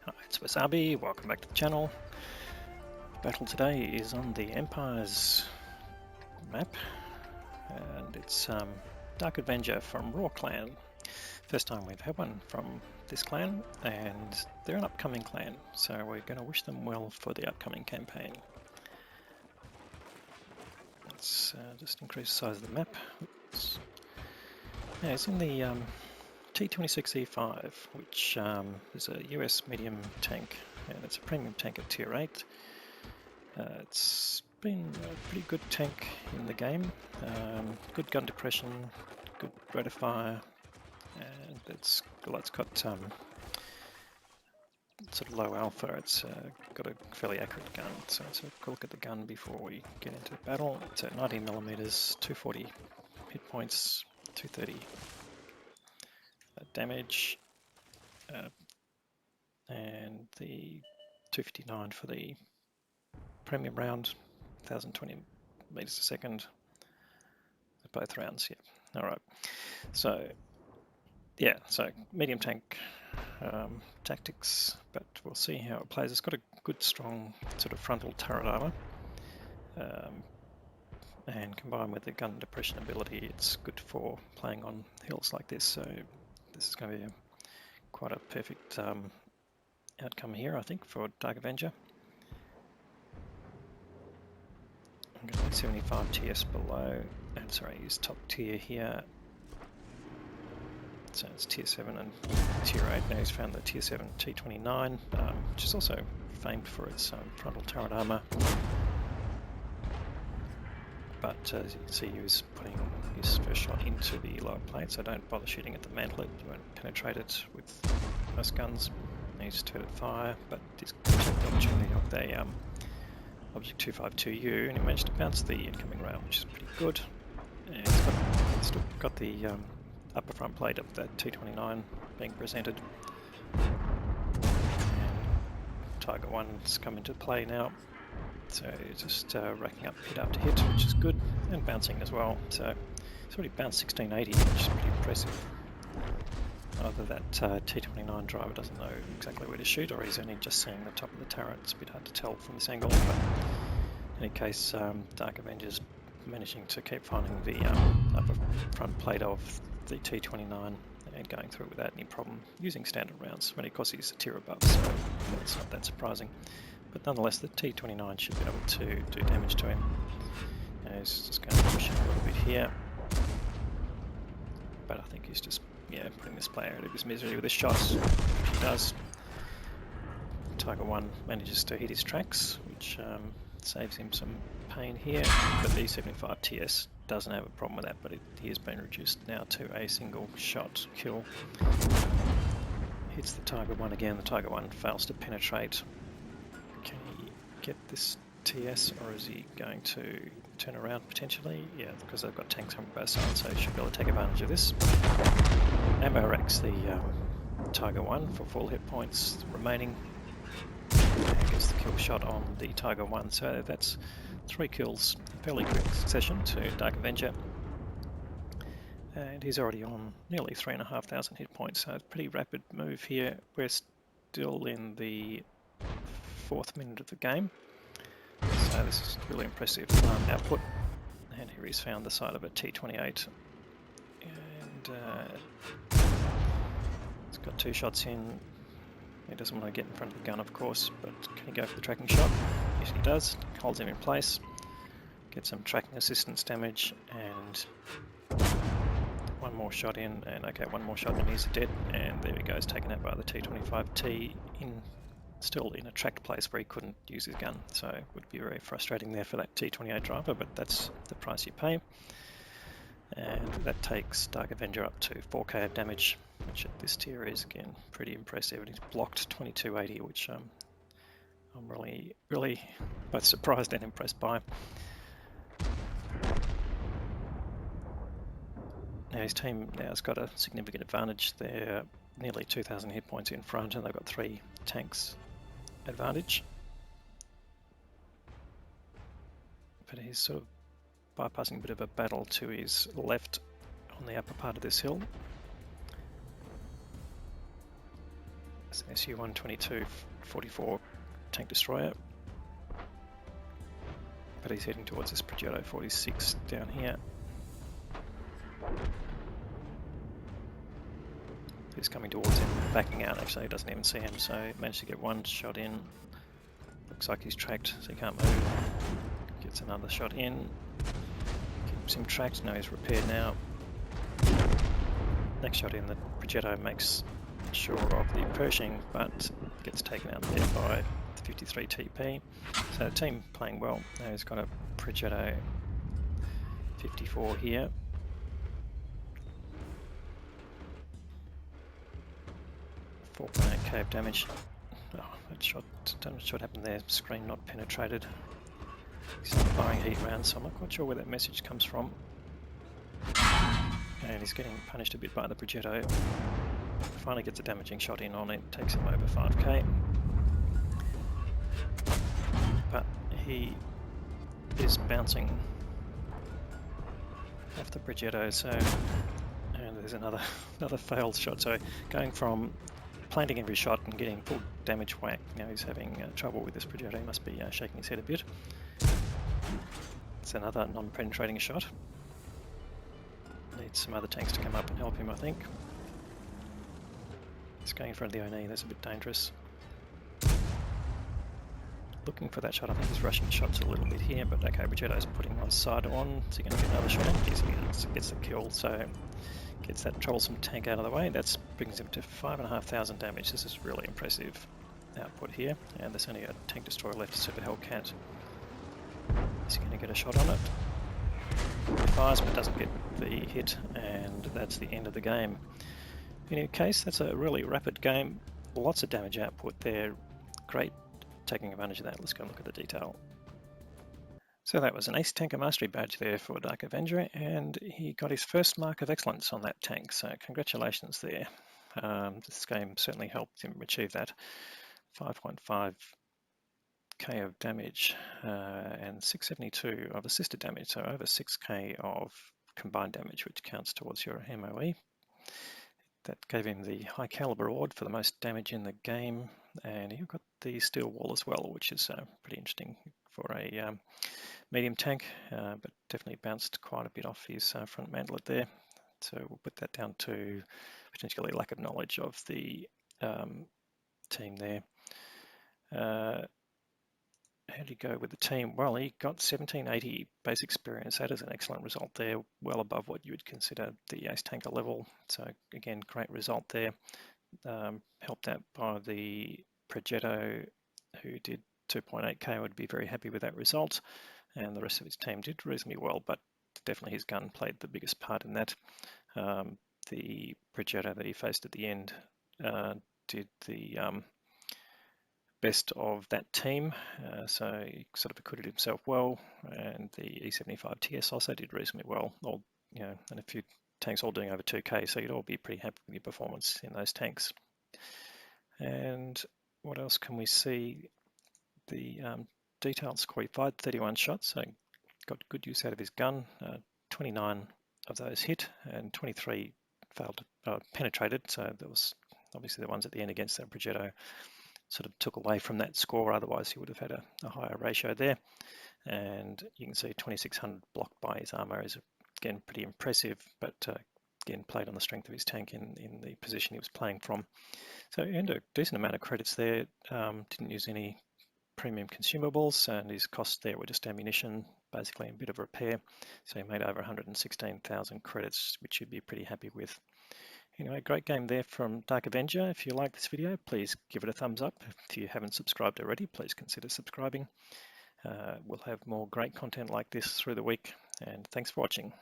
Hi, it's Wasabi, welcome back to the channel. The battle today is on the Empire's map, and it's DrkAvngr from Raw Clan. First time we've had one from this clan, and they're an upcoming clan, so we're going to wish them well for the upcoming campaign. Let's just increase the size of the map. Oops. Yeah, it's in the T26E5, which is a US medium tank, and it's a premium tank at tier 8. It's been a pretty good tank in the game, good gun depression, good rate of fire, and it's got sort of low alpha. It's got a fairly accurate gun, so let's have a look at the gun before we get into battle. It's at 19mm, 240 hit points, 230 damage, and the 259 for the premium round, 1020 meters a second, both rounds. Yeah, all right. So yeah, so medium tank tactics, but we'll see how it plays. It's got a good, strong sort of frontal turret armor, and combined with the gun depression ability, it's good for playing on hills like this. So this is going to be quite a perfect outcome here, I think, for DrkAvngr. I'm going to 75 TS below, and sorry, use top tier here. So it's tier 7 and tier 8. Now he's found the tier 7 T29, which is also famed for its frontal turret armor. But as you can see, he was putting his first shot into the lower plate, so don't bother shooting at the mantle. You won't penetrate it with most guns. He just heard it fire, but he's took the opportunity of the Object 252U, and he managed to bounce the incoming round, which is pretty good. And it's still got the upper front plate of that T29 being presented. And Tiger 1's come into play now, so just racking up hit after hit, which is good, and bouncing as well. So it's already bounced 1680, which is pretty impressive. Either that T29 driver doesn't know exactly where to shoot, or he's only just seeing the top of the turret. It's a bit hard to tell from this angle, but in any case, DrkAvngr's managing to keep finding the upper front plate of the T29 and going through without any problem using standard rounds. When of course he's a tier above, so it's not that surprising. But nonetheless, the T29 should be able to do damage to him. And he's just going to push him a little bit here, but I think he's just putting this player out of his misery with his shots, which he does. Tiger 1 manages to hit his tracks, which saves him some pain here, but the 75 TS doesn't have a problem with that, but he has been reduced now to a single shot kill. Hits the Tiger 1 again. The Tiger 1 fails to penetrate. Can he get this TS, or is he going to turn around potentially? Yeah, because they've got tanks on both sides, so he should be able to take advantage of this. Ammo racks the Tiger 1 for full hit points remaining, and gets the kill shot on the Tiger 1. So that's 3 kills in fairly quick succession to DrkAvngr, and he's already on nearly 3,500 hit points, so it's a pretty rapid move here. We're still in the 4th minute of the game, so this is really impressive output. And here he's found the side of a T28, and he's got 2 shots in. He doesn't want to get in front of the gun, of course, but can he go for the tracking shot? Yes, he does. Holds him in place, gets some tracking assistance damage, and 1 more shot in, and okay, 1 more shot and he's dead, and there he goes, taken out by the T25T, still in a tracked place where he couldn't use his gun. So it would be very frustrating there for that T28 driver, but that's the price you pay. And that takes DrkAvngr up to 4k of damage, which at this tier is again pretty impressive. And he's blocked 2280, which I'm really both surprised and impressed by. Now his team now has got a significant advantage. They're nearly 2,000 hit points in front, and they've got 3 tanks advantage. But he's sort of bypassing a bit of a battle to his left on the upper part of this hill. It's an SU-122-44 tank destroyer. But he's heading towards this Progetto 46 down here. He's coming towards him, backing out actually, he doesn't even see him, so managed to get one shot in. Looks like he's tracked, so he can't move. Gets another shot in. Keeps him tracked, no, he's repaired now. Next shot in, the Progetto makes sure of the Pershing, but gets taken out there by the 53 TP. So the team playing well. Now he's got a Progetto 54 here. .8k of damage. Oh, that shot, don't know what happened there. Screen not penetrated. He's not firing heat rounds, so I'm not quite sure where that message comes from. And he's getting punished a bit by the Progetto. Finally gets a damaging shot in on it, takes him over 5k. But he is bouncing off the Progetto, so and there's another failed shot. So going from planting every shot and getting full damage whack, now he's having trouble with this Progetto. He must be shaking his head a bit. It's another non-penetrating shot. Needs some other tanks to come up and help him, I think. He's going in front of the ONE, that's a bit dangerous. Looking for that shot, I think he's rushing shots a little bit here, but okay, Progetto's putting one side on, so he's going to get another shot in. He gets the kill, so gets that troublesome tank out of the way. That brings him to 5,500 damage. This is really impressive output here, and there's only a tank destroyer left, Super Hellcat. He's going to get a shot on it. He fires but doesn't get the hit, and that's the end of the game. In any case, that's a really rapid game. Lots of damage output there. Great taking advantage of that. Let's go and look at the detail. So that was an Ace Tanker Mastery badge there for DrkAvngr, and he got his first mark of excellence on that tank, so congratulations there. This game certainly helped him achieve that. 5.5k of damage and 672 of assisted damage, so over 6k of combined damage, which counts towards your MOE. That gave him the high caliber award for the most damage in the game, and he got the steel wall as well, which is pretty interesting for a medium tank, but definitely bounced quite a bit off his front mantlet there. So we'll put that down to potentially lack of knowledge of the team there. How did he go with the team? Well, he got 1780 base experience. That is an excellent result there, well above what you would consider the Ace Tanker level. So again, great result there. Helped out by the Progetto, who did 2.8k, would be very happy with that result. And the rest of his team did reasonably well, but definitely his gun played the biggest part in that. The Progetto that he faced at the end did the best of that team, so he sort of acquitted himself well, and the E75 TS also did reasonably well, all, you know, and a few tanks all doing over 2k, so you'd all be pretty happy with your performance in those tanks. And what else can we see? The detailed score, he fired 31 shots, so got good use out of his gun. 29 of those hit, and 23 failed, penetrated, so there was obviously the ones at the end against that Progetto sort of took away from that score, otherwise he would have had a higher ratio there. And you can see 2600 blocked by his armor is again pretty impressive, but again played on the strength of his tank in the position he was playing from. So he earned a decent amount of credits there, didn't use any premium consumables, and his costs there were just ammunition, basically a bit of repair. So he made over 116,000 credits, which you'd be pretty happy with. Anyway, great game there from DrkAvngr. If you like this video, please give it a thumbs up. If you haven't subscribed already, please consider subscribing. We'll have more great content like this through the week, and thanks for watching.